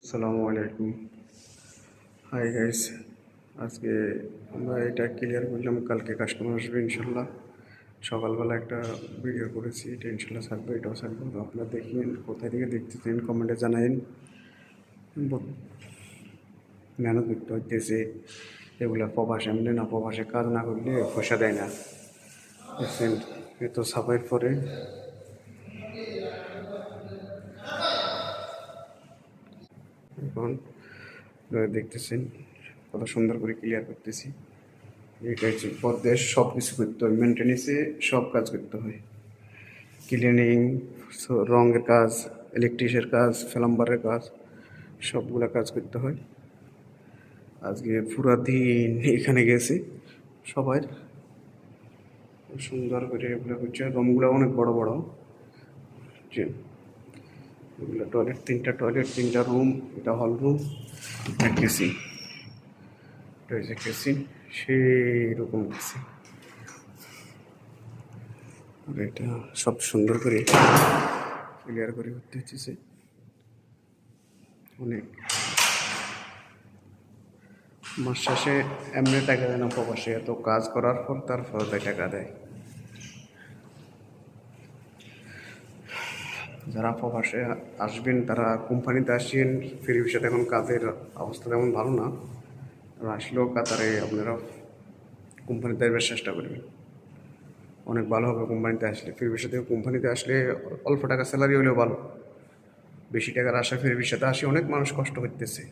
আসসালামু আলাইকুম। Hi guys, আজকে আমরা এটা ক্লিয়ার করলাম, কালকে কাস্টমার আসবে ইনশাল্লাহ। সকালবেলা একটা ভিডিও করেছি, এটা ইনশাল্লাহ থাকবে, এটাও থাকবে। তো আপনারা দেখেন, কোথায় থেকে দেখতেছেন কমেন্টে জানাইন। মেহনত করতে হইতেছে, এগুলো প্রবাস এমনি না, প্রবাসে কাজ না করলে পয়সা দেয় না। দেখছেন, এত সাফাইয়ের পরে এখন দেখতেছেন কত সুন্দর করে ক্লিয়ার করতেছি। এটা হচ্ছে পদ্মের সব কিছু করতে হয়, মেনটেন্যান্সে সব কাজ করতে হয়। ক্লিনিং, রঙের কাজ, ইলেকট্রিকের কাজ, প্লাম্বারের কাজ, সবগুলা কাজ করতে হয়। আজকে পুরা দিন এখানে গেছি সবাই সুন্দর করে এগুলো করছে। রুমগুলো অনেক বড় বড়, যে এগুলো টয়লেট, তিনটা রুম, এটা হল রুম, একটা কেসি, এটা হচ্ছে কেসি, সেই রকম কেসি। আর এটা সব সুন্দর করে ক্লিয়ার করে করতে হচ্ছে অনেক। মাস শেষে এমনি টাকা দেয় না, প্রবাসে এত কাজ করার পর তারপর টাকা দেয়। যারা প্রবাসে আসবেন তারা কোম্পানিতে আসছেন, ফ্রি ভিসাতে এখন কাজের অবস্থা তেমন ভালো না। তারা আসলেও কাতারে আপনারা কোম্পানিতে আসবার চেষ্টা করবেন, অনেক ভালো হবে। কোম্পানিতে আসলে, ফ্রি ভিসাতে কোম্পানিতে আসলে অল্প টাকা স্যালারি হলেও ভালো, বেশি টাকার আশা ফ্রি ভিসাতে আসে অনেক মানুষ কষ্ট করতেছে।